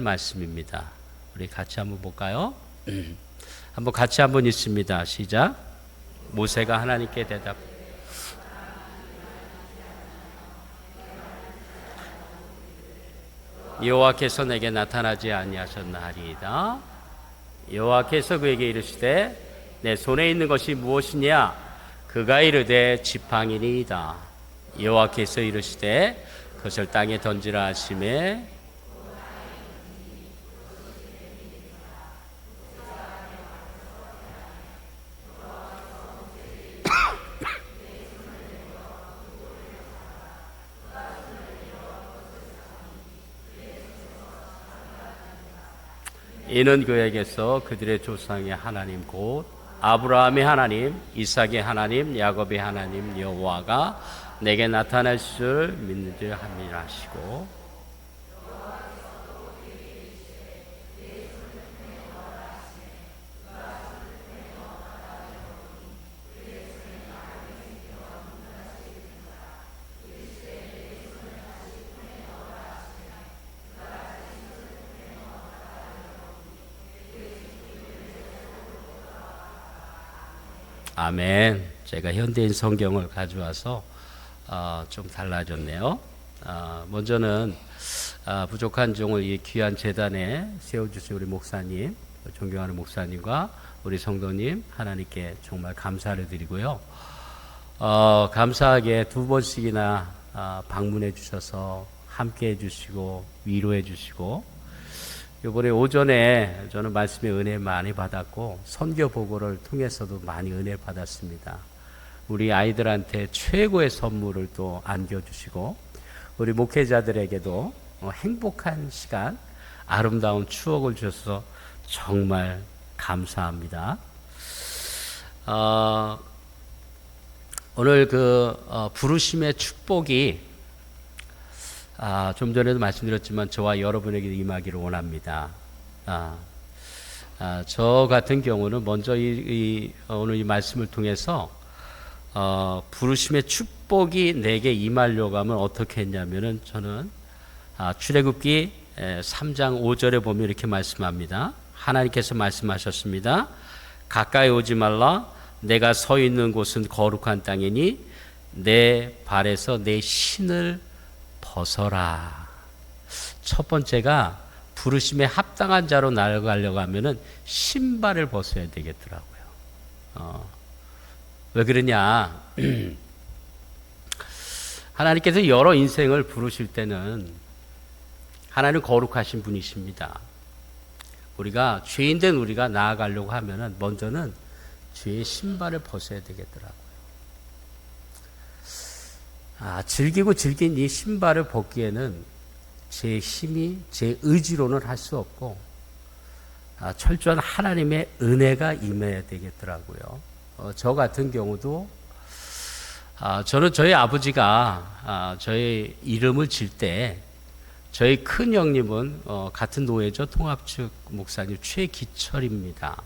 말씀입니다. 우리 같이 한번 볼까요? 한번 같이 한번 읽습니다. 시작. 모세가 하나님께 대답. 여호와께서 내게 나타나지 아니하셨나이다. 여호와께서 그에게 이르시되 내 손에 있는 것이 무엇이냐? 그가 이르되 지팡이니이다. 여호와께서 이르시되 그것을 땅에 던지라 하시매 이는 그에게서 그들의 조상의 하나님 곧 아브라함의 하나님, 이삭의 하나님, 야곱의 하나님 여호와가 내게 나타날 줄 믿는 줄 함이라 하시고, 아멘. 제가 현대인 성경을 가져와서 좀 달라졌네요. 먼저는 부족한 종을 이 귀한 재단에 세워주신 우리 목사님, 존경하는 목사님과 우리 성도님 하나님께 정말 감사를 드리고요. 감사하게 두 번씩이나 방문해 주셔서 함께 해주시고 위로해 주시고, 이번에 오전에 저는 말씀의 은혜 많이 받았고 선교 보고를 통해서도 많이 은혜 받았습니다. 우리 아이들한테 최고의 선물을 또 안겨주시고, 우리 목회자들에게도 행복한 시간, 아름다운 추억을 주셔서 정말 감사합니다. 오늘 부르심의 축복이 좀 전에도 말씀드렸지만 저와 여러분에게 임하기를 원합니다. 저 같은 경우는 먼저 오늘 이 말씀을 통해서 부르심의 축복이 내게 임하려고 하면 어떻게 했냐면은 저는 출애굽기 3장 5절에 보면 이렇게 말씀합니다. 하나님께서 말씀하셨습니다. 가까이 오지 말라. 내가 서 있는 곳은 거룩한 땅이니 내 발에서 내 신을 벗어라. 첫 번째가 부르심에 합당한 자로 나아가려고 하면은 신발을 벗어야 되겠더라고요. 왜 그러냐? 하나님께서 여러 인생을 부르실 때는 하나님 거룩하신 분이십니다. 우리가 죄인된 우리가 나아가려고 하면은 먼저는 죄의 신발을 벗어야 되겠더라고요. 즐기고 즐긴 이 신발을 벗기에는 제 힘이, 제 의지로는 할 수 없고, 철저한 하나님의 은혜가 임해야 되겠더라고요. 저 같은 경우도, 저는 저희 아버지가, 저의 이름을 질 때, 저희 큰 형님은, 같은 노예죠. 통합측 목사님 최기철입니다.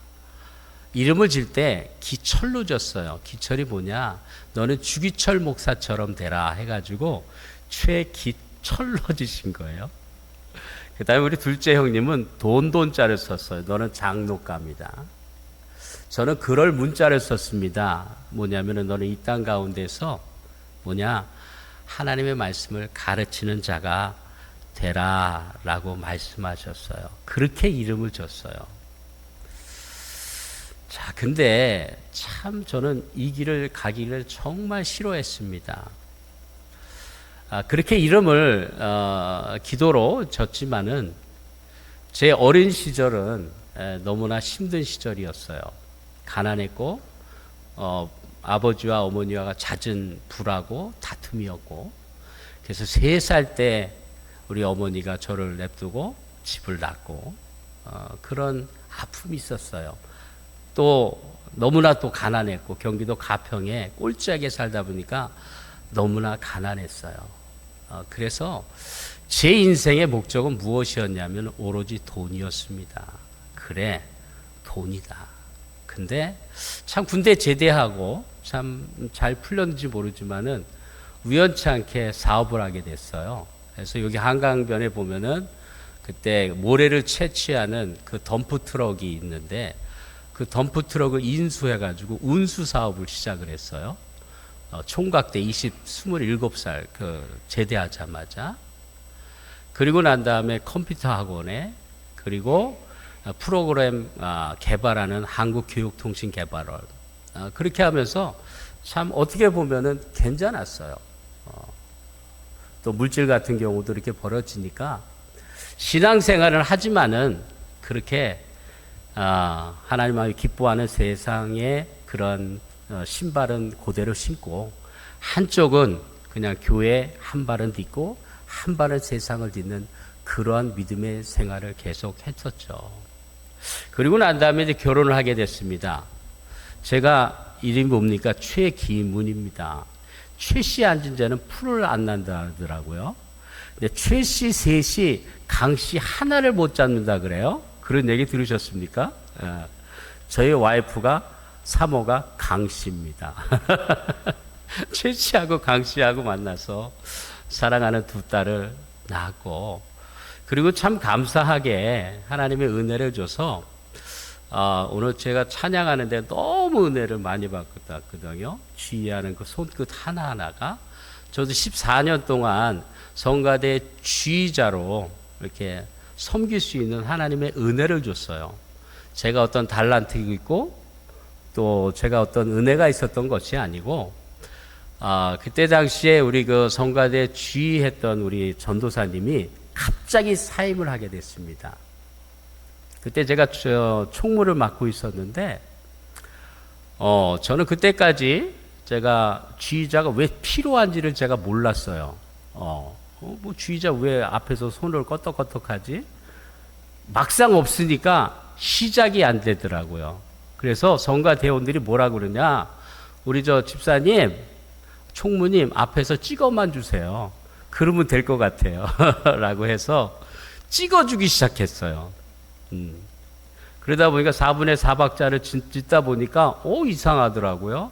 이름을 질 때 기철로 졌어요. 기철이 뭐냐? 너는 주기철 목사처럼 되라 해가지고 최기철로 지신 거예요. 그 다음에 우리 둘째 형님은 돈자를 썼어요. 너는 장로가입니다. 저는 그럴 문자를 썼습니다. 뭐냐면은 너는 이 땅 가운데서 하나님의 말씀을 가르치는 자가 되라 라고 말씀하셨어요. 그렇게 이름을 줬어요. 자, 근데 참 저는 이 길을 가기를 정말 싫어했습니다. 그렇게 이름을 기도로 졌지만은 제 어린 시절은 너무나 힘든 시절이었어요. 가난했고 아버지와 어머니와 잦은 불하고 다툼이었고, 그래서 3살 때 우리 어머니가 저를 냅두고 집을 낳고 그런 아픔이 있었어요. 또 너무나 또 가난했고 경기도 가평에 꼴찌하게 살다 보니까 너무나 가난했어요. 그래서 제 인생의 목적은 무엇이었냐면 오로지 돈이었습니다. 그래, 돈이다. 근데 참 군대 제대하고 참 잘 풀렸는지 모르지만은 우연치 않게 사업을 하게 됐어요. 그래서 여기 한강변에 보면은 그때 모래를 채취하는 그 덤프 트럭이 있는데 그 덤프 트럭을 인수해가지고 운수 사업을 시작을 했어요. 총각 때 27살 제대하자마자. 그리고 난 다음에 컴퓨터 학원에, 그리고 프로그램 개발하는 한국교육통신개발원. 그렇게 하면서 참 어떻게 보면은 괜찮았어요. 또 물질 같은 경우도 이렇게 벌어지니까 신앙생활을 하지만은 그렇게 하나님이 기뻐하는 세상의 그런 신발은 그대로 신고 한쪽은 그냥 교회 한 발은 딛고 한 발은 세상을 딛는 그러한 믿음의 생활을 계속 했었죠. 그리고 난 다음에 이제 결혼을 하게 됐습니다. 제가 이름이 뭡니까? 최기문입니다. 최씨 앉은 자는 풀을 안 난다 하더라고요. 근데 최씨 셋이 강씨 하나를 못 잡는다 그래요. 그런 얘기 들으셨습니까? 저희 와이프가 사모가 강씨입니다. 최씨하고 강씨하고 만나서 사랑하는 두 딸을 낳았고, 그리고 참 감사하게 하나님의 은혜를 줘서 오늘 제가 찬양하는데 너무 은혜를 많이 받거든요. 주의하는 그 손끝 하나하나가. 저도 14년 동안 성가대 주의자로 이렇게 섬길 수 있는 하나님의 은혜를 줬어요. 제가 어떤 달란트가 있고 또 제가 어떤 은혜가 있었던 것이 아니고, 그때 당시에 우리 그 성가대 주의했던 우리 전도사님이 갑자기 사임을 하게 됐습니다. 그때 제가 총무를 맡고 있었는데, 저는 그때까지 제가 주의자가 왜 필요한지를 제가 몰랐어요. 뭐 주의자 왜 앞에서 손을 껐덕껐덕하지? 막상 없으니까 시작이 안 되더라고요. 그래서 성가 대원들이 뭐라 그러냐? 우리 저 집사님, 총무님 앞에서 찍어만 주세요. 그러면 될 것 같아요. 라고 해서 찍어주기 시작했어요. 그러다 보니까 4분의 4박자를 짓다 보니까 이상하더라고요.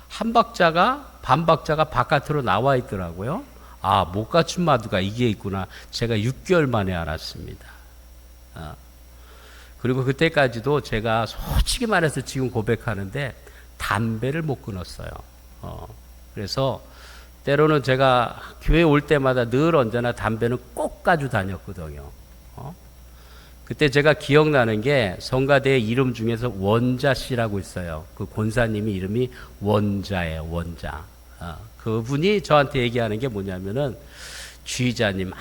한 박자가 반 박자가 바깥으로 나와 있더라고요. 못 갖춘 마두가 이게 있구나. 제가 6개월 만에 알았습니다. 그리고 그때까지도 제가 솔직히 말해서 지금 고백하는데 담배를 못 끊었어요. 그래서 때로는 제가 교회 올 때마다 늘 언제나 담배는 꼭 가지고 다녔거든요. 그때 제가 기억나는 게 성가대의 이름 중에서 원자 씨라고 있어요. 그 권사님이 이름이 원자예요. 원자. 그분이 저한테 얘기하는 게 뭐냐면은, 주의자님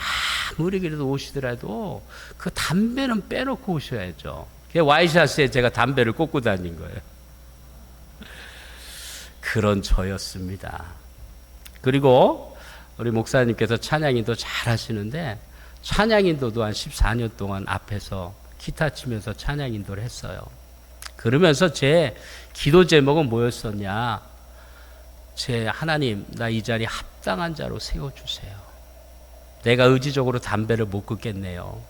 아무리 그래도 오시더라도 그 담배는 빼놓고 오셔야죠. 와이셔츠에 제가 담배를 꽂고 다닌 거예요. 그런 저였습니다. 그리고 우리 목사님께서 찬양인도 잘 하시는데, 찬양인도도 한 14년 동안 앞에서 기타 치면서 찬양인도를 했어요. 그러면서 제 기도 제목은 뭐였었냐? 제 하나님, 나 이 자리에 합당한 자로 세워주세요. 내가 의지적으로 담배를 못 끊겠네요.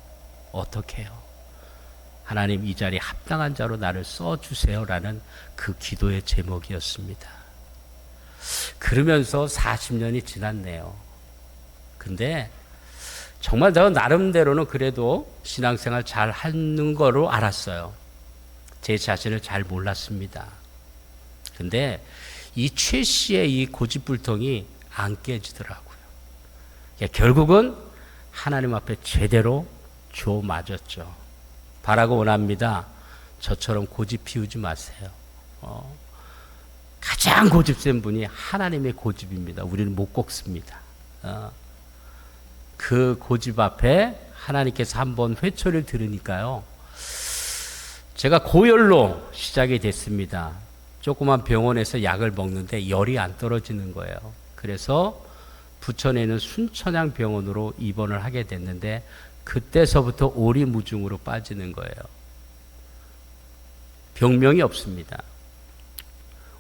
어떻게 해요? 하나님, 이 자리에 합당한 자로 나를 써주세요. 라는 그 기도의 제목이었습니다. 그러면서 40년이 지났네요. 근데 정말 저 나름대로는 그래도 신앙생활 잘 하는 거로 알았어요. 제 자신을 잘 몰랐습니다. 근데 이 최 씨의 이 고집불통이 안 깨지더라고요. 결국은 하나님 앞에 제대로 줘 맞았죠. 바라고 원합니다. 저처럼 고집 피우지 마세요. 가장 고집센 분이 하나님의 고집입니다. 우리는 못 꺾습니다. 그 고집 앞에 하나님께서 한번 회초리를 들으니까요, 제가 고열로 시작이 됐습니다. 조그만 병원에서 약을 먹는데 열이 안 떨어지는 거예요. 그래서 부천에 있는 순천향 병원으로 입원을 하게 됐는데, 그때서부터 오리무중으로 빠지는 거예요. 병명이 없습니다.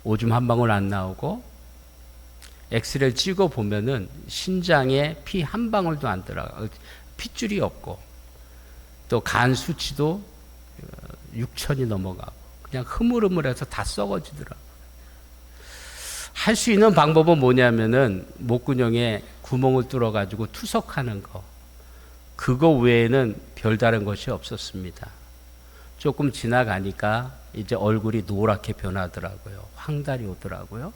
오줌 한 방울 안 나오고, 엑스레이를 찍어 보면은 신장에 피 한 방울도 안 들어가, 핏줄이 없고, 또 간 수치도 6천이 넘어가고, 그냥 흐물흐물해서 다 썩어지더라고요. 할 수 있는 방법은 뭐냐면은 목구멍에 구멍을 뚫어가지고 투석하는 거. 그거 외에는 별다른 것이 없었습니다. 조금 지나가니까 이제 얼굴이 노랗게 변하더라고요. 황달이 오더라고요.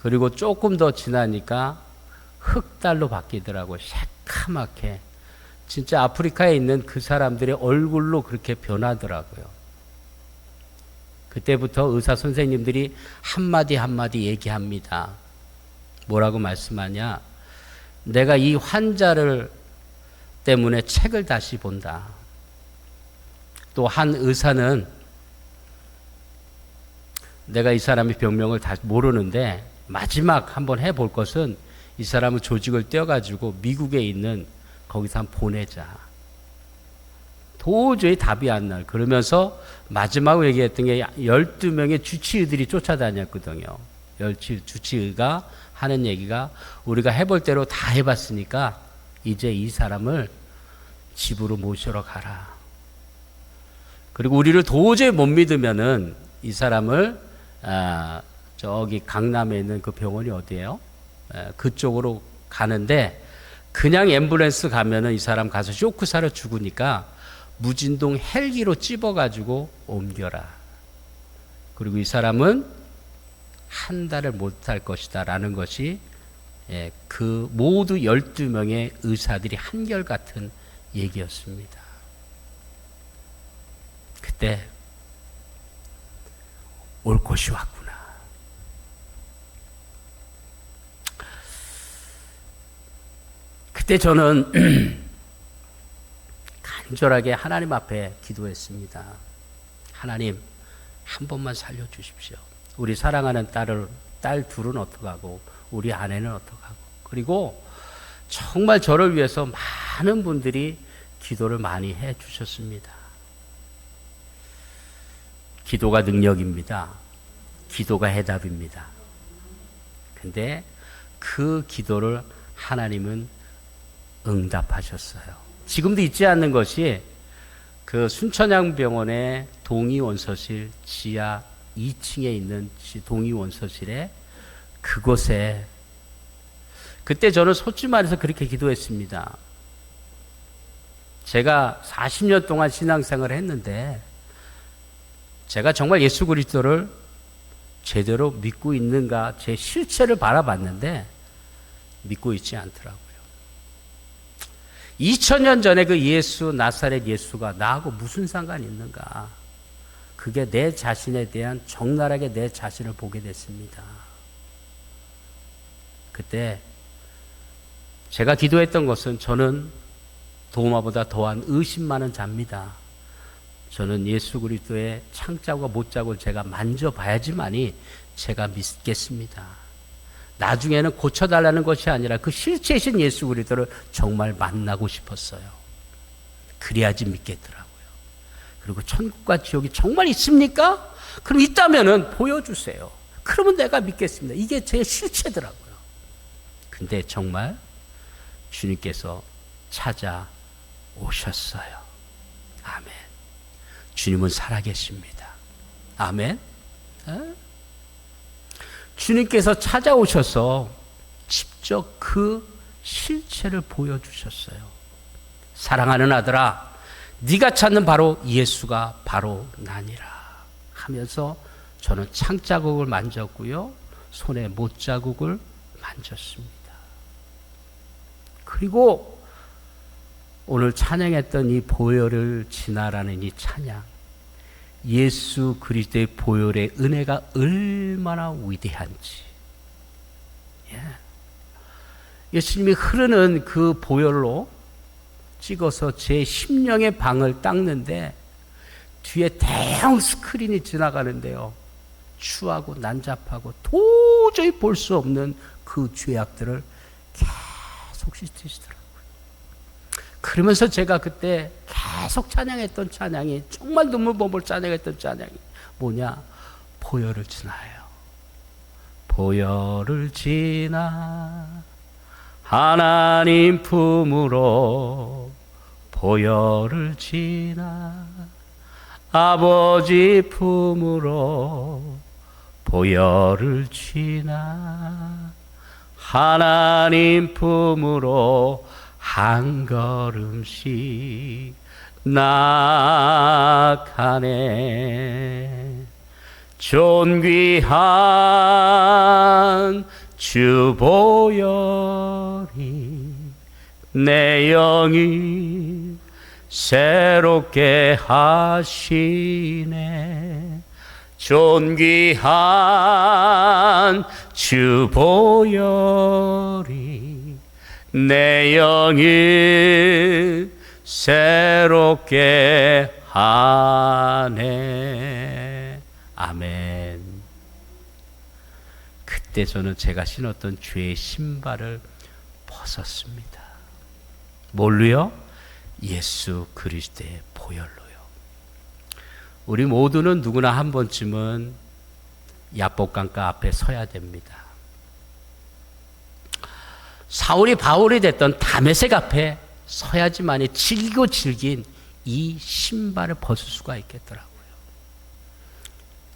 그리고 조금 더 지나니까 흑달로 바뀌더라고요. 새카맣게. 진짜 아프리카에 있는 그 사람들의 얼굴로 그렇게 변하더라고요. 그때부터 의사 선생님들이 한마디 한마디 얘기합니다. 뭐라고 말씀하냐? 내가 이 환자를 때문에 책을 다시 본다. 또 한 의사는 내가 이 사람의 병명을 다 모르는데 마지막 한번 해볼 것은 이 사람은 조직을 떼어가지고 미국에 있는 거기서 한번 보내자. 도저히 답이 안 날. 그러면서 마지막으로 얘기했던 게 12명의 주치의들이 쫓아다녔거든요. 주치의가 하는 얘기가 우리가 해볼 대로 다 해봤으니까 이제 이 사람을 집으로 모시러 가라. 그리고 우리를 도저히 못 믿으면은 이 사람을 저기 강남에 있는 그 병원이 어디예요? 그쪽으로 가는데 그냥 앰뷸런스 가면은 이 사람 가서 쇼크사로 죽으니까 무진동 헬기로 찝어가지고 옮겨라. 그리고 이 사람은 한 달을 못할 것이다 라는 것이 그 모두 12명의 의사들이 한결같은 얘기였습니다. 그때 올 것이 왔구나. 그때 저는 간절하게 하나님 앞에 기도했습니다. 하나님, 한 번만 살려주십시오. 우리 사랑하는 딸 둘은 어떡하고 우리 아내는 어떡하고. 그리고 정말 저를 위해서 많은 분들이 기도를 많이 해 주셨습니다. 기도가 능력입니다. 기도가 해답입니다. 근데 그 기도를 하나님은 응답하셨어요. 지금도 잊지 않는 것이 그 순천향병원의 동의원서실 지하 2층에 있는 동의원서실에 그곳에 그때 저는 솔직히 말해서 그렇게 기도했습니다. 제가 40년 동안 신앙생활을 했는데 제가 정말 예수 그리스도를 제대로 믿고 있는가 제 실체를 바라봤는데 믿고 있지 않더라고요. 2000년 전에 그 예수, 나사렛 예수가 나하고 무슨 상관이 있는가. 그게 내 자신에 대한 적나라하게 내 자신을 보게 됐습니다. 그때 제가 기도했던 것은 저는 도마보다 더한 의심 많은 자입니다. 저는 예수 그리스도의 창자국과 못자국을 제가 만져봐야지만이 제가 믿겠습니다. 나중에는 고쳐달라는 것이 아니라 그 실체이신 예수 그리스도를 정말 만나고 싶었어요. 그래야지 믿겠더라고요. 그리고 천국과 지옥이 정말 있습니까? 그럼 있다면은 보여주세요. 그러면 내가 믿겠습니다. 이게 제 실체더라고요. 근데 정말 주님께서 찾아오셨어요. 아멘. 주님은 살아계십니다. 아멘. 주님께서 찾아오셔서 직접 그 실체를 보여주셨어요. 사랑하는 아들아, 네가 찾는 바로 예수가 바로 나니라 하면서 저는 창자국을 만졌고요, 손에 못자국을 만졌습니다. 그리고 오늘 찬양했던 이 보혈을 지나라는 이 찬양, 예수 그리스도의 보혈의 은혜가 얼마나 위대한지, 예수님이 흐르는 그 보혈로 찍어서 제 심령의 방을 닦는데 뒤에 대형 스크린이 지나가는데요, 추하고 난잡하고 도저히 볼 수 없는 그 죄악들을 계속 씻으시더라고요. 그러면서 제가 그때 계속 찬양했던 찬양이, 정말 눈물범벅 찬양했던 찬양이 뭐냐? 보혈을 지나요. 보혈을 지나 하나님 품으로, 보혈을 지나 아버지 품으로, 보혈을 지나 하나님 품으로, 한 걸음씩 나가네. 존귀한 주 보혈이 내 영이 새롭게 하시네. 존귀한 주 보혈이 내 영이 새롭게 하네. 아멘. 그때 저는 제가 신었던 주의 신발을 벗었습니다. 뭘로요? 예수 그리스도의 보혈로요. 우리 모두는 누구나 한 번쯤은 야복강가 앞에 서야 됩니다. 사울이 바울이 됐던 다메섹 앞에 서야지만이 질기고 질긴 이 신발을 벗을 수가 있겠더라고요.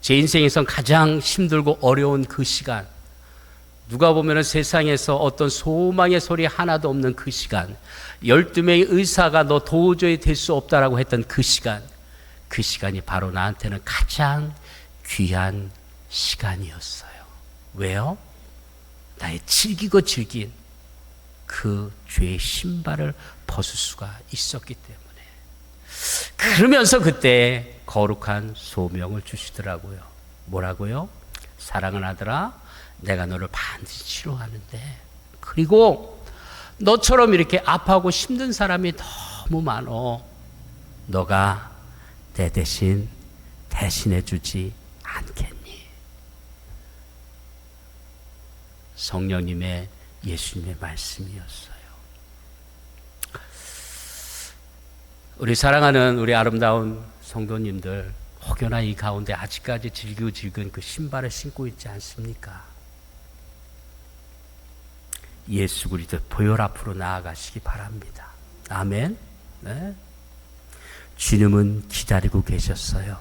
제 인생에선 가장 힘들고 어려운 그 시간, 누가 보면 세상에서 어떤 소망의 소리 하나도 없는 그 시간, 12명의 의사가 너 도저히 될 수 없다라고 했던 그 시간, 그 시간이 바로 나한테는 가장 귀한 시간이었어요. 왜요? 나의 질기고 질긴 그 죄의 신발을 벗을 수가 있었기 때문에. 그러면서 그때 거룩한 소명을 주시더라고요. 뭐라고요? 사랑하는 아들아, 내가 너를 반드시 치료하는데, 그리고 너처럼 이렇게 아파하고 힘든 사람이 너무 많어. 너가 내 대신 대신해 주지 않겠니? 성령님의, 예수님의 말씀이었어요. 우리 사랑하는 우리 아름다운 성도님들, 혹여나 이 가운데 아직까지 질기고 질긴 그 신발을 신고 있지 않습니까? 예수 그리스도 보혈 앞으로 나아가시기 바랍니다. 아멘. 네. 주님은 기다리고 계셨어요.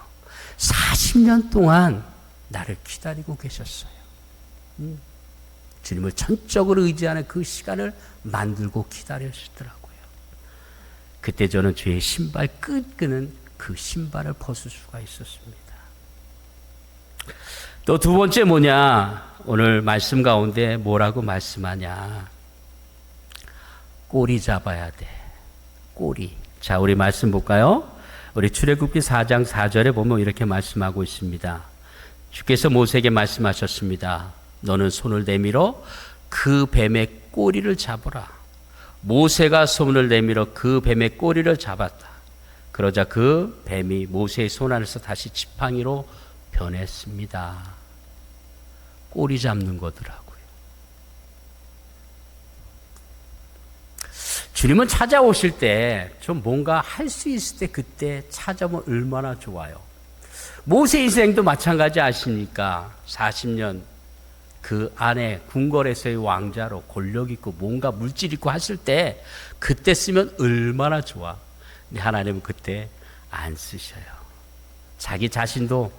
40년 동안 나를 기다리고 계셨어요. 주님을 전적으로 의지하는 그 시간을 만들고 기다리시더라고요. 그때 저는 주의 신발 끈끈은 그 신발을 벗을 수가 있었습니다. 또 두 번째 뭐냐? 오늘 말씀 가운데 뭐라고 말씀하냐? 꼬리 잡아야 돼. 꼬리. 자, 우리 말씀 볼까요? 우리 출애굽기 4장 4절에 보면 이렇게 말씀하고 있습니다. 주께서 모세에게 말씀하셨습니다. 너는 손을 내밀어 그 뱀의 꼬리를 잡으라. 모세가 손을 내밀어 그 뱀의 꼬리를 잡았다. 그러자 그 뱀이 모세의 손 안에서 다시 지팡이로 변했습니다. 꼬리 잡는 거더라고요. 주님은 찾아오실 때 좀 뭔가 할 수 있을 때 그때 찾아오면 얼마나 좋아요. 모세 인생도 마찬가지 아십니까? 40년 그 안에 궁궐에서의 왕자로 권력 있고 뭔가 물질 있고 하실 때 그때 쓰면 얼마나 좋아. 근데 하나님은 그때 안 쓰셔요. 자기 자신도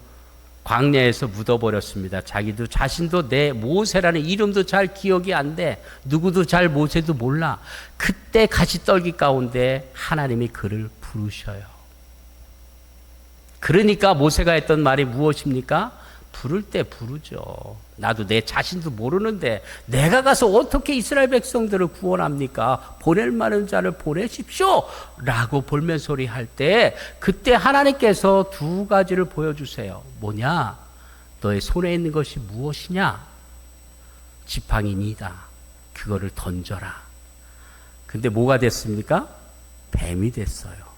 광야에서 묻어버렸습니다. 자기도 자신도 내 모세라는 이름도 잘 기억이 안 돼. 누구도 잘 모세도 몰라. 그때 가시떨기 가운데 하나님이 그를 부르셔요. 그러니까 모세가 했던 말이 무엇입니까? 부를 때 부르죠. 나도 내 자신도 모르는데 내가 가서 어떻게 이스라엘 백성들을 구원합니까? 보낼 만한 자를 보내십시오 라고 볼멘소리 할 때 그때 하나님께서 두 가지를 보여주세요. 뭐냐? 너의 손에 있는 것이 무엇이냐? 지팡이니다. 그거를 던져라. 근데 뭐가 됐습니까? 뱀이 됐어요.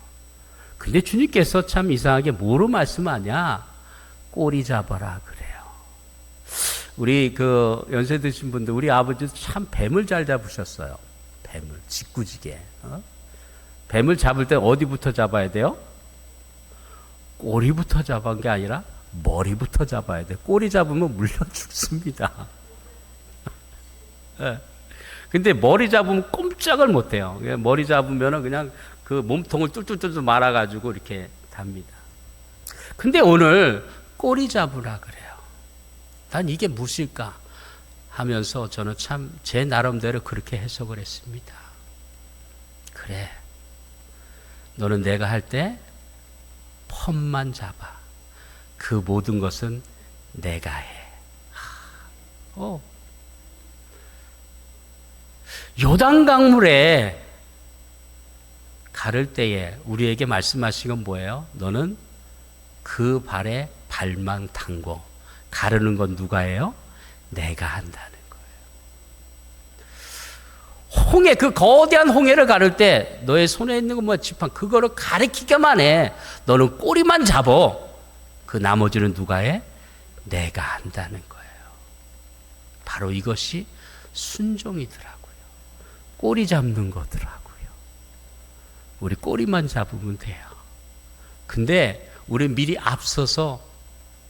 근데 주님께서 참 이상하게 뭐로 말씀하냐? 꼬리 잡아라 그래요. 우리 그 연세 드신 분들, 우리 아버지도 참 뱀을 잘 잡으셨어요. 뱀을 짓궂게. 뱀을 잡을 때 어디부터 잡아야 돼요? 꼬리부터 잡은 게 아니라 머리부터 잡아야 돼. 꼬리 잡으면 물려 죽습니다. 근데 머리 잡으면 꼼짝을 못 해요. 머리 잡으면 그냥 그 몸통을 뚫뚫뚫 말아가지고 이렇게 답니다. 근데 오늘 꼬리 잡으라 그래요. 난 이게 무엇일까 하면서 저는 참 제 나름대로 그렇게 해석을 했습니다. 그래. 너는 내가 할 때 펌만 잡아. 그 모든 것은 내가 해. 요단 강물에 가를 때에 우리에게 말씀하신 건 뭐예요? 너는 그 발에 발만 담고 가르는 건 누가 해요? 내가 한다는 거예요. 홍해, 그 거대한 홍해를 가를 때 너의 손에 있는 건 뭐 지팡 그거를 가리키기만 해. 너는 꼬리만 잡어. 그 나머지는 누가 해? 내가 한다는 거예요. 바로 이것이 순종이더라고요. 꼬리 잡는 거더라고요. 우리 꼬리만 잡으면 돼요. 근데 우리 미리 앞서서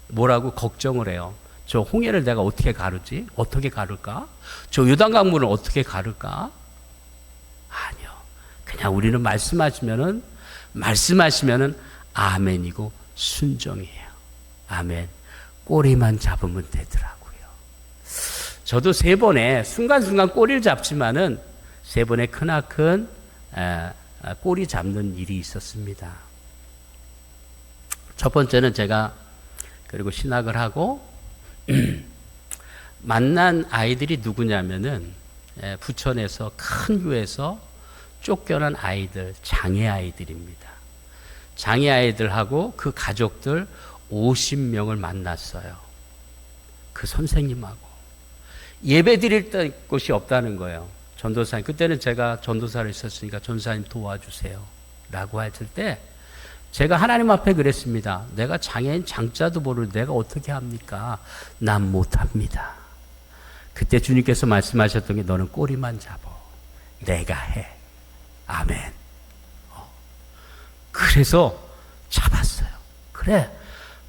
뭐라고 걱정을 해요. 저 홍해를 내가 어떻게 가르지? 어떻게 가를까? 저 요단강물을 어떻게 가를까? 아니요. 그냥 우리는 말씀하시면은 아멘이고 순종이에요. 아멘. 꼬리만 잡으면 되더라고요. 저도 3번에 순간순간 꼬리를 잡지만은 3번에 크나큰 꼬리 잡는 일이 있었습니다. 첫 번째는 제가 그리고 신학을 하고 만난 아이들이 누구냐면은 부천에서 큰 교회에서 쫓겨난 아이들, 장애 아이들입니다. 장애 아이들하고 그 가족들 50명을 만났어요. 그 선생님하고 예배 드릴 곳이 없다는 거예요. 전도사님, 그때는 제가 전도사를 있었으니까 전도사님 도와주세요 라고 했을 때 제가 하나님 앞에 그랬습니다. 내가 장애인 장자도 모를 내가 어떻게 합니까? 난 못합니다. 그때 주님께서 말씀하셨던 게 너는 꼬리만 잡아. 내가 해. 아멘. 그래서 잡았어요. 그래.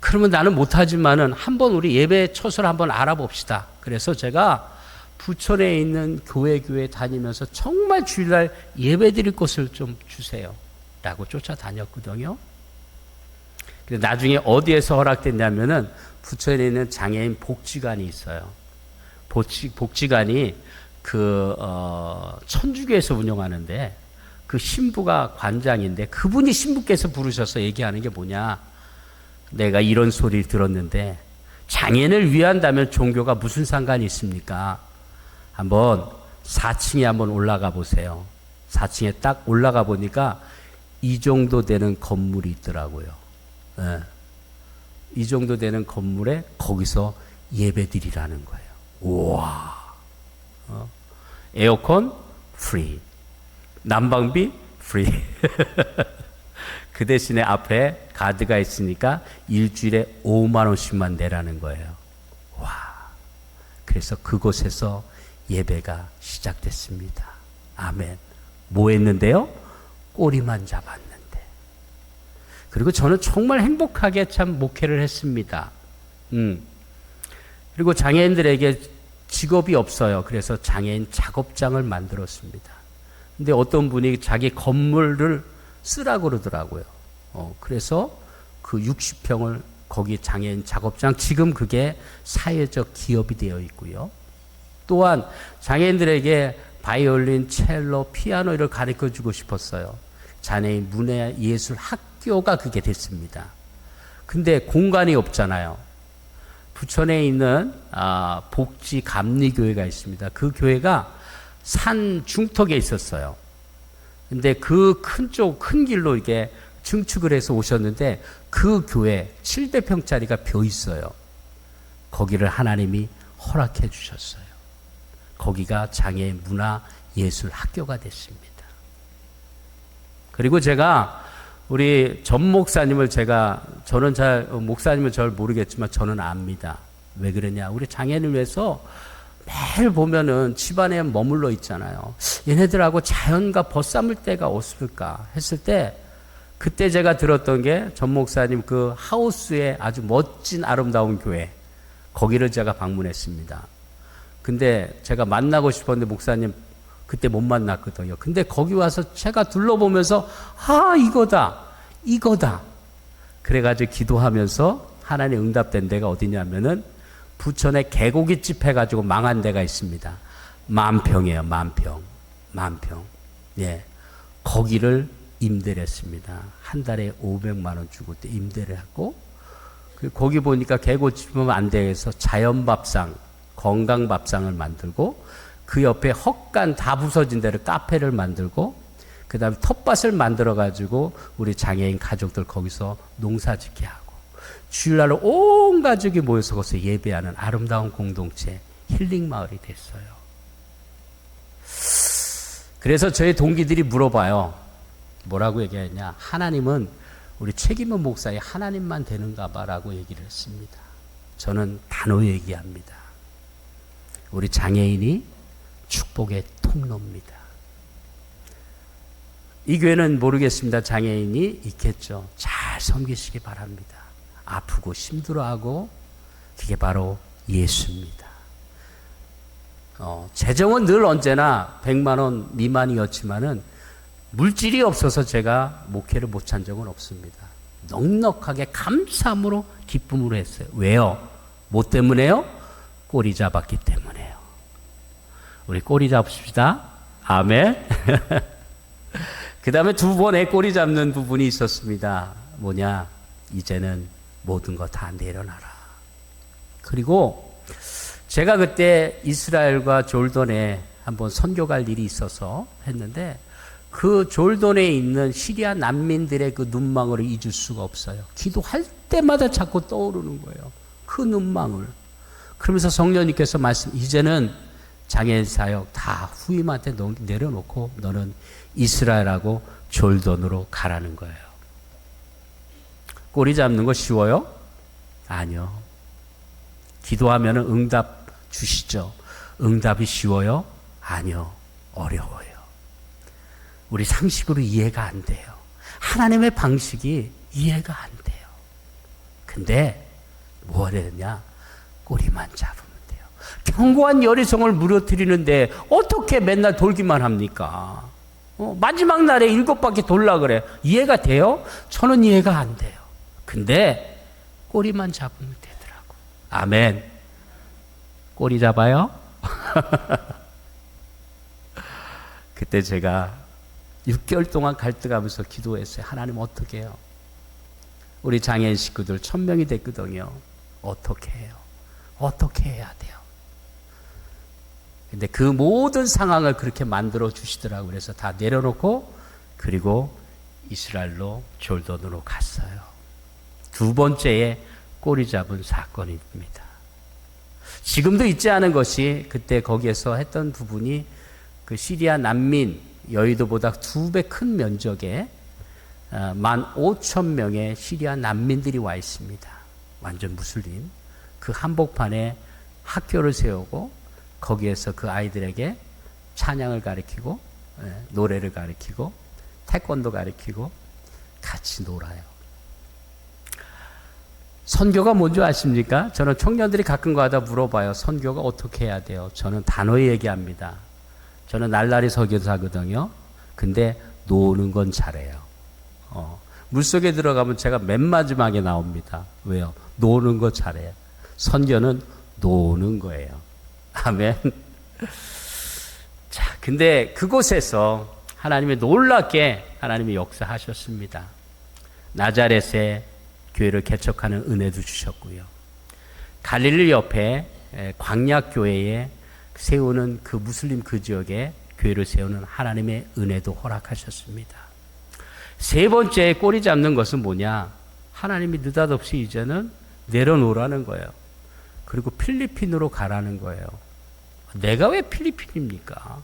그러면 나는 못하지만은 한번 우리 예배 처소를 한번 알아봅시다. 그래서 제가 부천에 있는 교회 다니면서 정말 주일날 예배 드릴 곳을 좀 주세요 라고 쫓아다녔거든요. 근데 나중에 어디에서 허락됐냐면은 부천에 있는 장애인 복지관이 있어요. 복지관이 천주교에서 운영하는데 그 신부가 관장인데 그분이 신부께서 부르셔서 얘기하는 게 뭐냐. 내가 이런 소리를 들었는데 장애인을 위한다면 종교가 무슨 상관이 있습니까? 한번 4층에 한번 올라가 보세요. 4층에 딱 올라가 보니까 이 정도 되는 건물이 있더라고요. 네. 이 정도 되는 건물에 거기서 예배드리라는 거예요. 우와. 에어컨 프리. 난방비 프리. 그 대신에 앞에 가드가 있으니까 일주일에 5만 원씩만 내라는 거예요. 와. 그래서 그곳에서 예배가 시작됐습니다. 아멘. 뭐 했는데요? 꼬리만 잡았는데. 그리고 저는 정말 행복하게 참 목회를 했습니다. 그리고 장애인들에게 직업이 없어요. 그래서 장애인 작업장을 만들었습니다. 근데 어떤 분이 자기 건물을 쓰라고 그러더라고요. 그래서 그 60평을 거기 장애인 작업장, 지금 그게 사회적 기업이 되어 있고요. 또한 장애인들에게 바이올린, 첼로, 피아노를 가르쳐 주고 싶었어요. 장애인 문화 예술 학교가 그게 됐습니다. 근데 공간이 없잖아요. 부천에 있는 복지 감리교회가 있습니다. 그 교회가 산 중턱에 있었어요. 근데 그 큰 길로 이게 증축을 해서 오셨는데 그 교회 700평짜리가 벼 있어요. 거기를 하나님이 허락해 주셨어요. 거기가 장애인 문화 예술 학교가 됐습니다. 그리고 제가 우리 전 목사님을 저는 목사님은 잘 모르겠지만 저는 압니다. 왜 그러냐? 우리 장애인을 위해서 매일 보면은 집안에 머물러 있잖아요. 얘네들하고 자연과 벗삼을 때가 없을까 했을 때 그때 제가 들었던 게 전 목사님 그 하우스의 아주 멋진 아름다운 교회, 거기를 제가 방문했습니다. 근데 제가 만나고 싶었는데 목사님 그때 못 만났거든요. 근데 거기 와서 제가 둘러보면서 이거다. 그래가지고 기도하면서 하나님 응답된 데가 어디냐면은 부천에 개고깃집 해가지고 망한 데가 있습니다. 만평이에요. 만평. 예. 거기를 임대를 했습니다. 한 달에 500만 원 주고 임대를 하고, 거기 보니까 개고치면 안 돼서 자연밥상, 건강밥상을 만들고, 그 옆에 헛간 다 부서진 데를 카페를 만들고, 그 다음에 텃밭을 만들어가지고 우리 장애인 가족들 거기서 농사짓게 하고, 주일날 온 가족이 모여서 거기서 예배하는 아름다운 공동체, 힐링 마을이 됐어요. 그래서 저희 동기들이 물어봐요. 뭐라고 얘기했냐? 하나님은 우리 책임은 목사의 하나님만 되는가 봐라고 얘기를 했습니다. 저는 단호 얘기합니다. 우리 장애인이 축복의 통로입니다. 이 교회는 모르겠습니다. 장애인이 있겠죠. 잘 섬기시기 바랍니다. 아프고 힘들어하고, 그게 바로 예수입니다. 재정은 늘 언제나 100만 원 미만이었지만은 물질이 없어서 제가 목회를 못 찬 적은 없습니다. 넉넉하게 감사함으로 기쁨으로 했어요. 왜요? 뭐 때문에요? 꼬리 잡았기 때문에요. 우리 꼬리 잡읍시다. 아멘. 그 다음에 두 번에 꼬리 잡는 부분이 있었습니다. 뭐냐? 이제는 모든 거 다 내려놔라. 그리고 제가 그때 이스라엘과 졸돈에 한번 선교 갈 일이 있어서 했는데, 그 졸돈에 있는 시리아 난민들의 그 눈망울을 잊을 수가 없어요. 기도할 때마다 자꾸 떠오르는 거예요. 그 눈망울. 그러면서 성령님께서 이제는 장애인 사역 다 후임한테 내려놓고 너는 이스라엘하고 졸돈으로 가라는 거예요. 꼬리 잡는 거 쉬워요? 아니요. 기도하면 응답 주시죠. 응답이 쉬워요? 아니요. 어려워요. 우리 상식으로 이해가 안 돼요. 하나님의 방식이 이해가 안 돼요. 근데 뭐 해야 되냐? 꼬리만 잡으면 돼요. 견고한 여리성을 무너뜨리는데 어떻게 맨날 돌기만 합니까? 마지막 날에 7바퀴 돌라 그래. 이해가 돼요? 저는 이해가 안 돼요. 근데 꼬리만 잡으면 되더라고. 아멘. 꼬리 잡아요? 그때 제가 6개월 동안 갈등하면서 기도했어요. 하나님 어떻게 해요? 우리 장애인 식구들 1000명이 됐거든요. 어떻게 해요? 어떻게 해야 돼요? 근데 그 모든 상황을 그렇게 만들어 주시더라고요. 그래서 다 내려놓고, 그리고 이스라엘로 졸돈으로 갔어요. 두 번째의 꼬리 잡은 사건입니다. 지금도 잊지 않은 것이, 그때 거기에서 했던 부분이 그 시리아 난민, 여의도보다 2배 큰 면적에 15,000명의 시리아 난민들이 와 있습니다. 완전 무슬림. 그 한복판에 학교를 세우고 거기에서 그 아이들에게 찬양을 가르치고, 노래를 가르치고, 태권도 가르치고 같이 놀아요. 선교가 뭔지 아십니까? 저는 청년들이 가끔 가다 물어봐요. 선교가 어떻게 해야 돼요? 저는 단호히 얘기합니다. 저는 날라리 설교사거든요. 근데 노는 건 잘해요. 물속에 들어가면 제가 맨 마지막에 나옵니다. 왜요? 노는 거 잘해요. 선교는 노는 거예요. 아멘. 자, 근데 그곳에서 하나님이 놀랍게 하나님이 역사하셨습니다. 나자렛에 교회를 개척하는 은혜도 주셨고요. 갈릴리 옆에 광약교회에 세우는 그 무슬림 그 지역에 교회를 세우는 하나님의 은혜도 허락하셨습니다. 세 번째 꼬리 잡는 것은 뭐냐? 하나님이 느닷없이 이제는 내려놓으라는 거예요. 그리고 필리핀으로 가라는 거예요. 내가 왜 필리핀입니까?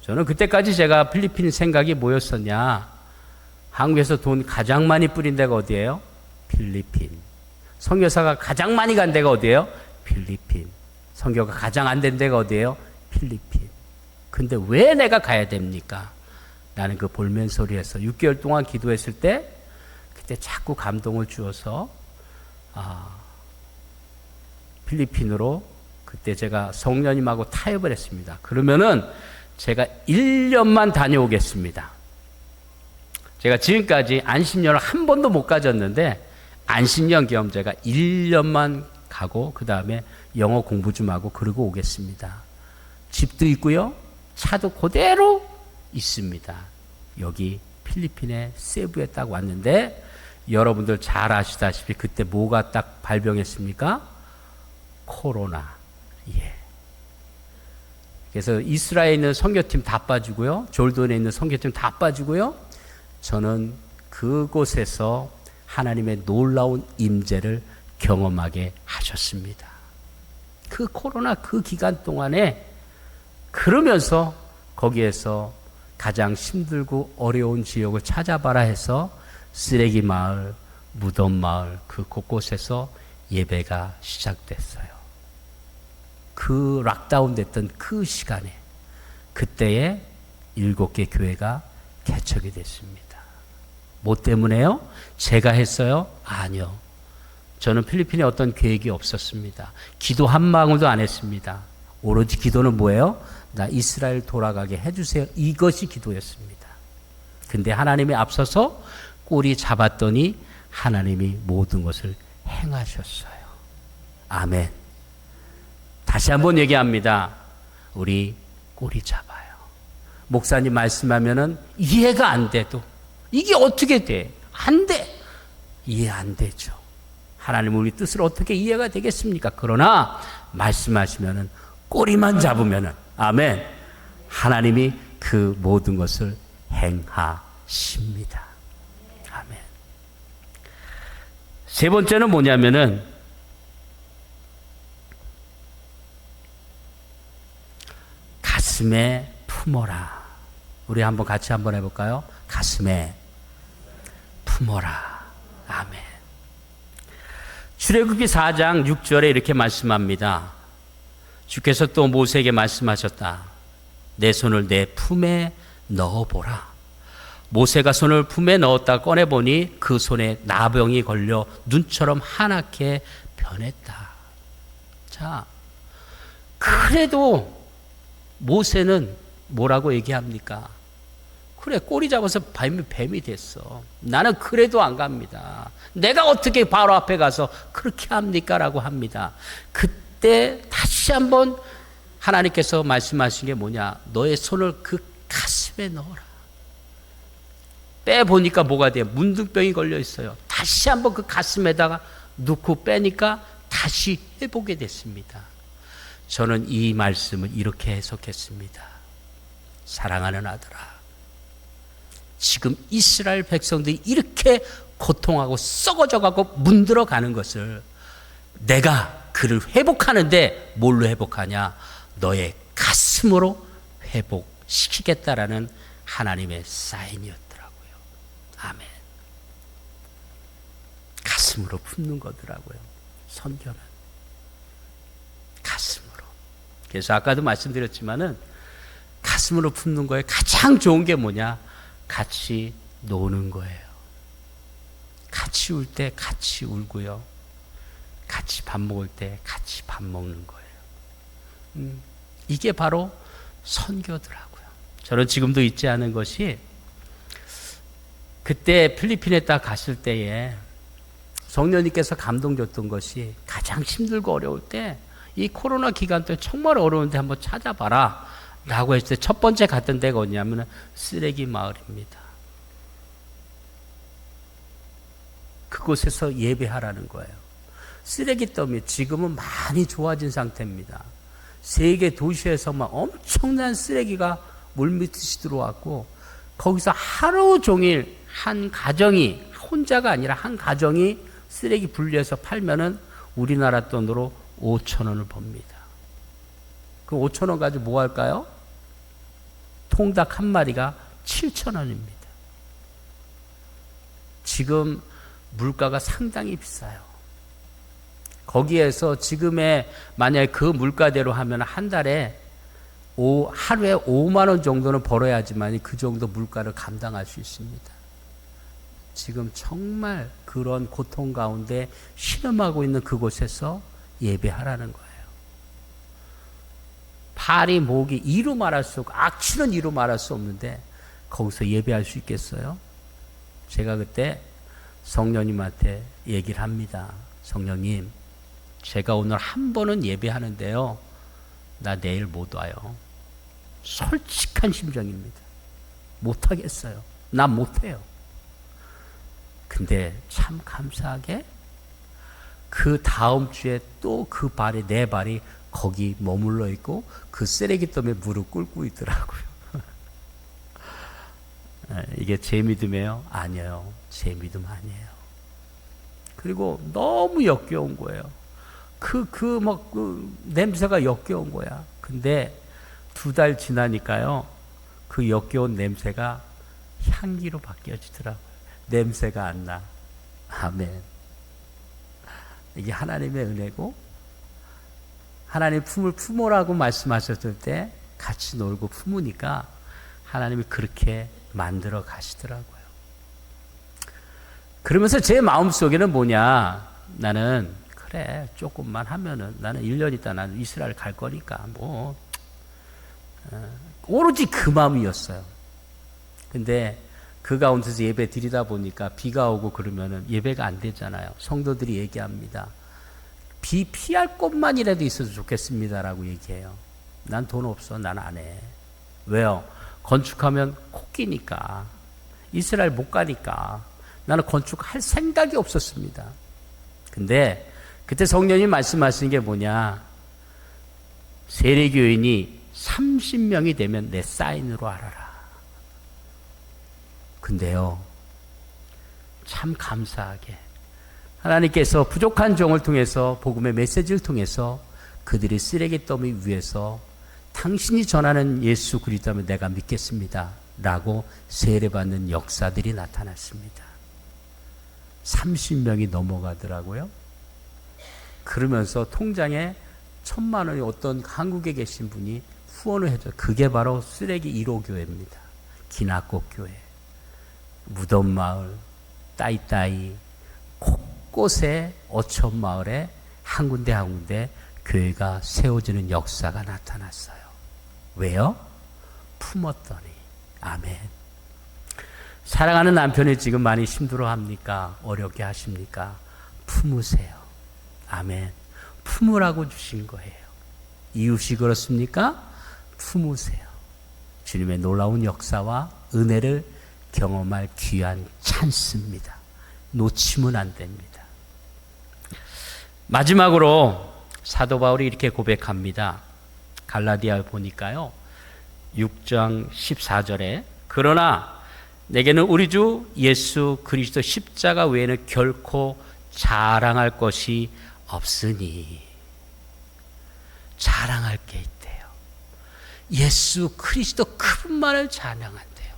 저는 그때까지 제가 필리핀 생각이 뭐였었냐? 한국에서 돈 가장 많이 뿌린 데가 어디예요? 필리핀. 선교사가 가장 많이 간 데가 어디예요? 필리핀. 선교가 가장 안 된 데가 어디예요? 필리핀. 근데 왜 내가 가야 됩니까? 나는 그 볼멘 소리에서 6개월 동안 기도했을 때 그때 자꾸 감동을 주어서 필리핀으로 그때 제가 성령님하고 타협을 했습니다. 그러면은 제가 1년만 다녀오겠습니다. 제가 지금까지 안식년을 한 번도 못 가졌는데 안식년 겸 제가 1년만 가고 그 다음에 영어 공부 좀 하고 그러고 오겠습니다. 집도 있고요. 차도 그대로 있습니다. 여기 필리핀의 세부에 딱 왔는데 여러분들 잘 아시다시피 그때 뭐가 딱 발병했습니까? 코로나. 예. 그래서 이스라엘에 있는 선교팀 다 빠지고요. 졸돈에 있는 선교팀 다 빠지고요. 저는 그곳에서 하나님의 놀라운 임재를 경험하게 하셨습니다. 그 코로나 그 기간 동안에 그러면서 거기에서 가장 힘들고 어려운 지역을 찾아봐라 해서 쓰레기 마을, 무덤 마을 그 곳곳에서 예배가 시작됐어요. 그 락다운 됐던 그 시간에 그때에 7개 교회가 개척이 됐습니다. 뭐 때문에요? 제가 했어요? 아니요. 저는 필리핀에 어떤 계획이 없었습니다. 기도 한 방울도 안 했습니다. 오로지 기도는 뭐예요? 나 이스라엘 돌아가게 해주세요. 이것이 기도였습니다. 근데 하나님이 앞서서 꼬리 잡았더니 하나님이 모든 것을 행하셨어요. 아멘. 다시 한번 얘기합니다. 우리 꼬리 잡아요. 목사님 말씀하면은 이해가 안 돼도 이게 어떻게 돼? 안 돼. 이해 안 되죠. 하나님 우리 뜻을 어떻게 이해가 되겠습니까? 그러나 말씀하시면은 꼬리만 잡으면은 아멘. 하나님이 그 모든 것을 행하십니다. 아멘. 세 번째는 뭐냐면은 가슴에 품어라. 우리 한번 같이 한번 해볼까요? 가슴에 품어라. 아멘. 출애굽기 4장 6절에 이렇게 말씀합니다. 주께서 또 모세에게 말씀하셨다. 내 손을 내 품에 넣어보라. 모세가 손을 품에 넣었다 꺼내보니 그 손에 나병이 걸려 눈처럼 하얗게 변했다. 자, 그래도 모세는 뭐라고 얘기합니까? 그래, 꼬리 잡아서 뱀이 됐어. 나는 그래도 안 갑니다. 내가 어떻게 바로 앞에 가서 그렇게 합니까? 라고 합니다. 그때 다시 한번 하나님께서 말씀하신 게 뭐냐? 너의 손을 그 가슴에 넣어라. 빼보니까 뭐가 돼요? 문둥병이 걸려 있어요. 다시 한번 그 가슴에다가 넣고 빼니까 다시 회복이 됐습니다. 저는 이 말씀을 이렇게 해석했습니다. 사랑하는 아들아, 지금 이스라엘 백성들이 이렇게 고통하고 썩어져가고 문들어가는 것을 내가 그를 회복하는데 뭘로 회복하냐? 너의 가슴으로 회복시키겠다라는 하나님의 사인이었더라고요. 아멘. 가슴으로 품는 거더라고요. 선교는 가슴으로. 그래서 아까도 말씀드렸지만은 가슴으로 품는 거에 가장 좋은 게 뭐냐? 같이 노는 거예요. 같이 울 때 같이 울고요. 같이 밥 먹을 때 같이 밥 먹는 거예요. 이게 바로 선교더라고요. 저는 지금도 잊지 않은 것이 그때 필리핀에 딱 갔을 때에 성령님께서 감동 줬던 것이 가장 힘들고 어려울 때 이 코로나 기간 때 정말 어려운데 한번 찾아봐라 라고 했을 때 첫 번째 갔던 데가 어디냐면 쓰레기 마을입니다. 그곳에서 예배하라는 거예요. 쓰레기 더미 지금은 많이 좋아진 상태입니다. 세계 도시에서 막 엄청난 쓰레기가 물밀듯이 들어왔고 거기서 하루 종일 한 가정이 혼자가 아니라 한 가정이 쓰레기 분리해서 팔면은 우리나라 돈으로 5,000원을 법니다. 그 5,000원 가지고 뭐 할까요? 통닭 한 마리가 7,000원입니다. 지금 물가가 상당히 비싸요. 거기에서 지금의 만약에 그 물가대로 하면 한 달에 하루에 5만 원 정도는 벌어야지만 그 정도 물가를 감당할 수 있습니다. 지금 정말 그런 고통 가운데 신음하고 있는 그곳에서 예배하라는 거예요. 팔이 목이 이루 말할 수 없고 악취는 이루 말할 수 없는데 거기서 예배할 수 있겠어요? 제가 그때 성령님한테 얘기를 합니다. 성령님, 제가 오늘 한 번은 예배하는데요. 나 내일 못 와요. 솔직한 심정입니다. 못하겠어요. 난 못해요. 근데 참 감사하게 그 다음 주에 또 그 발이, 내 발이 거기 머물러 있고 그 쓰레기통에 무릎 꿇고 있더라고요. 이게 제 믿음이에요? 아니에요. 제 믿음 아니에요. 그리고 너무 역겨운 거예요. 그 냄새가 역겨운 거야. 근데 2달 지나니까요, 그 역겨운 냄새가 향기로 바뀌어지더라고요. 냄새가 안 나. 아멘. 이게 하나님의 은혜고, 하나님 품을 품으라고 말씀하셨을 때 같이 놀고 품으니까 하나님이 그렇게 만들어 가시더라고요. 그러면서 제 마음속에는 뭐냐, 나는 그래 조금만 하면은 나는 1년 있다 나는 이스라엘 갈 거니까 뭐 오로지 그 마음이었어요. 근데 그 가운데서 예배 드리다 보니까 비가 오고 그러면은 예배가 안 되잖아요. 성도들이 얘기합니다. 비 피할 곳만이라도 있어도 좋겠습니다라고 얘기해요. 난 돈 없어. 난 안 해. 왜요? 건축하면 코끼니까. 이스라엘 못 가니까. 나는 건축할 생각이 없었습니다. 근데 그때 성령님 말씀하시는 게 뭐냐? 세례교인이 30명이 되면 내 사인으로 알아라. 근데요, 참 감사하게 하나님께서 부족한 종을 통해서, 복음의 메시지를 통해서 그들이 쓰레기 더미 위에서 당신이 전하는 예수 그리스도면 내가 믿겠습니다 라고 세례받는 역사들이 나타났습니다. 30명이 넘어가더라고요. 그러면서 통장에 1,000만 원이 어떤 한국에 계신 분이 후원을 해줘요. 그게 바로 쓰레기 1호 교회입니다. 기나꽃 교회, 무덤마을, 따이따이, 곳곳에 어촌마을에 한 군데 한 군데 교회가 세워지는 역사가 나타났어요. 왜요? 품었더니. 아멘. 사랑하는 남편이 지금 많이 힘들어합니까? 어렵게 하십니까? 품으세요. 아멘. 품으라고 주신 거예요. 이웃이 그렇습니까? 품으세요. 주님의 놀라운 역사와 은혜를 경험할 귀한 찬스입니다. 놓치면 안 됩니다. 마지막으로 사도 바울이 이렇게 고백합니다. 갈라디아를 보니까요, 6장 14절에 그러나 내게는 우리 주 예수 그리스도 십자가 외에는 결코 자랑할 것이 없으니. 자랑할 게 있대요. 예수 그리스도 그분만을 자랑한대요.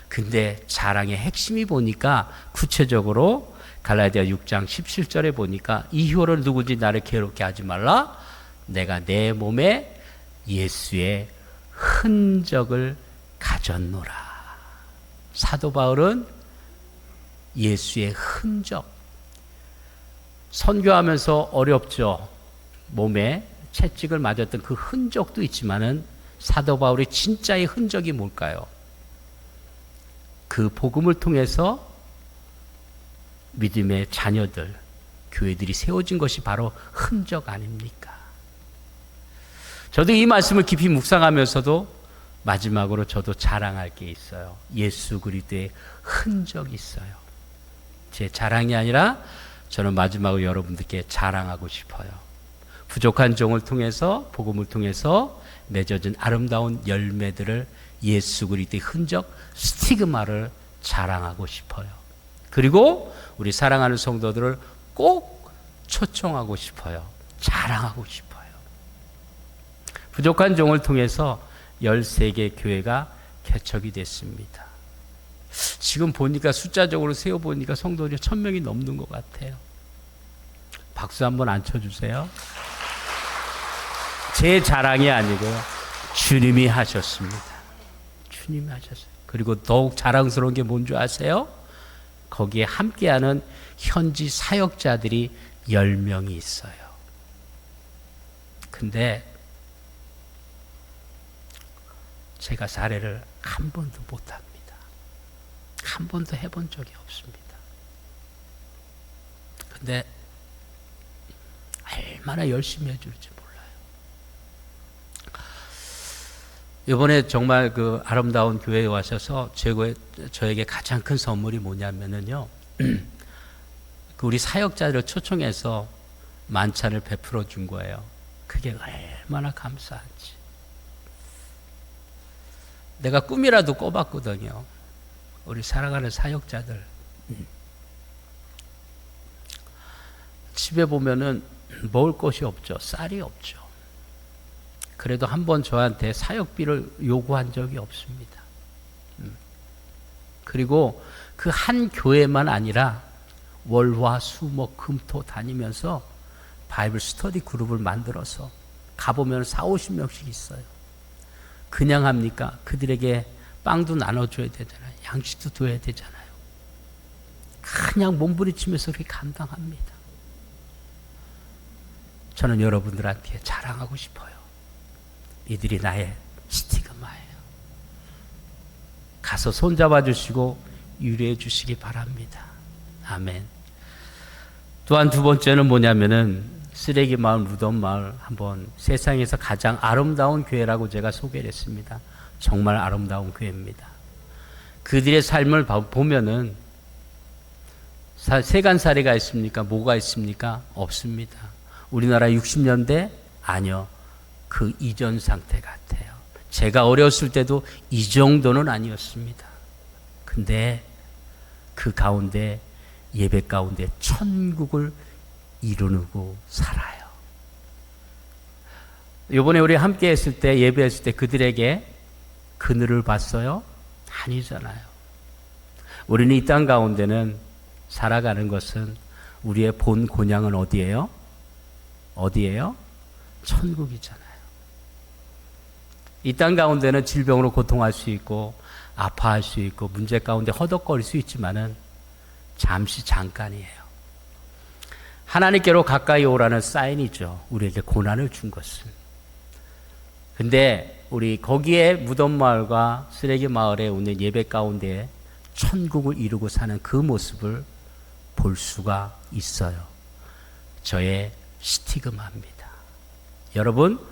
근데 자랑의 핵심이 보니까 구체적으로 갈라디아 6장 17절에 보니까 이후로 누구든지 나를 괴롭게 하지 말라. 내가 내 몸에 예수의 흔적을 가졌노라. 사도 바울은 예수의 흔적, 선교하면서 어렵죠. 몸에 채찍을 맞았던 그 흔적도 있지만은 사도 바울의 진짜의 흔적이 뭘까요? 그 복음을 통해서 믿음의 자녀들, 교회들이 세워진 것이 바로 흔적 아닙니까? 저도 이 말씀을 깊이 묵상하면서도 마지막으로 저도 자랑할 게 있어요. 예수 그리스도의 흔적이 있어요. 제 자랑이 아니라 저는 마지막으로 여러분들께 자랑하고 싶어요. 부족한 종을 통해서, 복음을 통해서 맺어진 아름다운 열매들을, 예수 그리스도의 흔적, 스티그마를 자랑하고 싶어요. 그리고 우리 사랑하는 성도들을 꼭 초청하고 싶어요. 자랑하고 싶어요. 부족한 종을 통해서 13개 교회가 개척이 됐습니다. 지금 보니까 숫자적으로 세어보니까 성도들이 1,000명이 넘는 것 같아요. 박수 한번 안 쳐주세요. 제 자랑이 아니고요. 주님이 하셨습니다. 주님이 하셨어요. 그리고 더욱 자랑스러운 게 뭔지 아세요? 거기에 함께하는 현지 사역자들이 10명이 있어요. 근데 제가 사례를 한 번도 못합니다. 한 번도 해본 적이 없습니다. 근데 얼마나 열심히 해줄지 몰라요. 이번에 정말 그 아름다운 교회에 와셔서 저에게 가장 큰 선물이 뭐냐면은요, 그 우리 사역자들을 초청해서 만찬을 베풀어 준 거예요. 그게 얼마나 감사한지. 내가 꿈이라도 꿔봤거든요. 우리 사랑하는 사역자들. 집에 보면은 먹을 것이 없죠. 쌀이 없죠. 그래도 한 번 저한테 사역비를 요구한 적이 없습니다. 그리고 그 한 교회만 아니라 월화 수목 금토 다니면서 바이블 스터디 그룹을 만들어서 가보면 40-50명씩 있어요. 그냥 합니까? 그들에게 빵도 나눠줘야 되잖아요. 양식도 둬야 되잖아요. 그냥 몸부림치면서 그렇게 감당합니다. 저는 여러분들한테 자랑하고 싶어요. 이들이 나의 스티그마예요. 가서 손잡아 주시고 유래해 주시기 바랍니다. 아멘. 또한 두 번째는 뭐냐면은 쓰레기 마을, 무덤 마을 한번 세상에서 가장 아름다운 교회라고 제가 소개를 했습니다. 정말 아름다운 교회입니다. 그들의 삶을 보면은 세간살이가 있습니까? 뭐가 있습니까? 없습니다. 우리나라 60년대? 아니요. 그 이전 상태 같아요. 제가 어렸을 때도 이 정도는 아니었습니다. 근데 그 가운데 예배 가운데 천국을 이루고 살아요. 이번에 우리 함께 했을 때 예배했을 때 그들에게 그늘을 봤어요? 아니잖아요. 우리는 이 땅 가운데는 살아가는 것은 우리의 본 고향은 어디예요? 어디예요? 천국이잖아요. 이 땅 가운데는 질병으로 고통할 수 있고 아파할 수 있고 문제 가운데 허덕거릴 수 있지만은 잠시 잠깐이에요. 하나님께로 가까이 오라는 사인이죠. 우리에게 고난을 준 것은. 근데 우리 거기에 무덤 마을과 쓰레기 마을에 오는 예배 가운데 천국을 이루고 사는 그 모습을 볼 수가 있어요. 저의 스티그마입니다. 여러분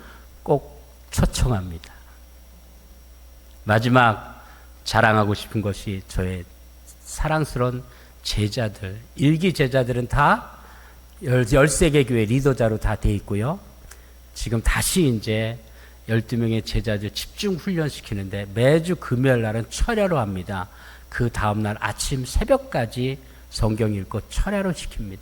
꼭 초청합니다. 마지막 자랑하고 싶은 것이 저의 사랑스러운 제자들, 일기 제자들은 다 13개 교회 리더자로 다 돼 있고요. 지금 다시 이제 12명의 제자들 집중 훈련시키는데 매주 금요일 날은 철야로 합니다. 그 다음날 아침 새벽까지 성경 읽고 철야로 시킵니다.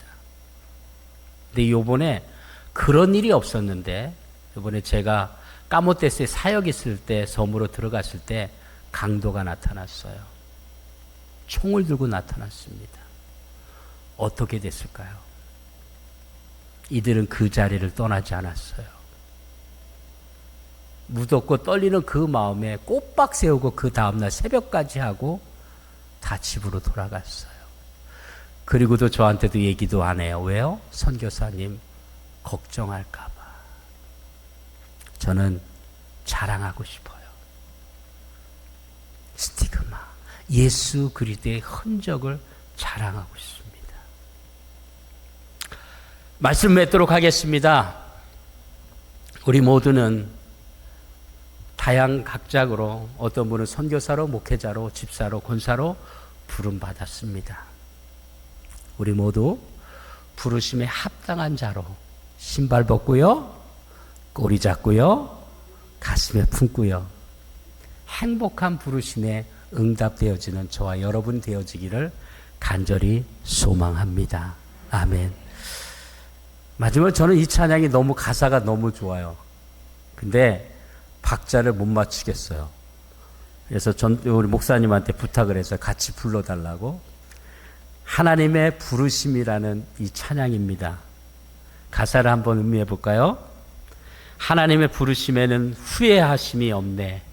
근데 요번에 그런 일이 없었는데 요번에 제가 까모테스에 사역 있을 때 섬으로 들어갔을 때 강도가 나타났어요. 총을 들고 나타났습니다. 어떻게 됐을까요? 이들은 그 자리를 떠나지 않았어요. 무덥고 떨리는 그 마음에 꼬박 세우고 그 다음날 새벽까지 하고 다 집으로 돌아갔어요. 그리고도 저한테도 얘기도 안 해요. 왜요? 선교사님 걱정할까 봐. 저는 자랑하고 싶어요. 스티그마, 예수 그리스도의 흔적을 자랑하고 싶습니다. 말씀 맺도록 하겠습니다. 우리 모두는 다양각작으로 어떤 분은 선교사로, 목회자로, 집사로, 권사로 부름받았습니다. 우리 모두 부르심에 합당한 자로 신발 벗고요, 꼬리 잡고요, 가슴에 품고요, 행복한 부르심에 응답되어지는 저와 여러분 되어지기를 간절히 소망합니다. 아멘. 마지막으로 저는 이 찬양이 너무 가사가 너무 좋아요. 근데 박자를 못 맞추겠어요. 그래서 우리 목사님한테 부탁을 해서 같이 불러달라고. 하나님의 부르심이라는 이 찬양입니다. 가사를 한번 음미해 볼까요? 하나님의 부르심에는 후회하심이 없네.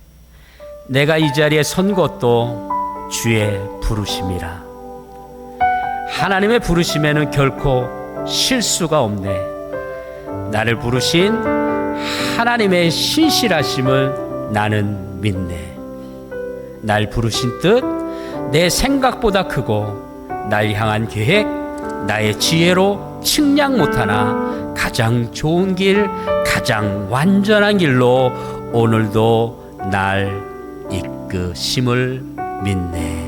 내가 이 자리에 선 것도 주의 부르심이라. 하나님의 부르심에는 결코 실수가 없네. 나를 부르신 하나님의 신실하심을 나는 믿네. 날 부르신 뜻 내 생각보다 크고 날 향한 계획 나의 지혜로 측량 못하나 가장 좋은 길, 가장 완전한 길로 오늘도 날 이끄심을 믿네.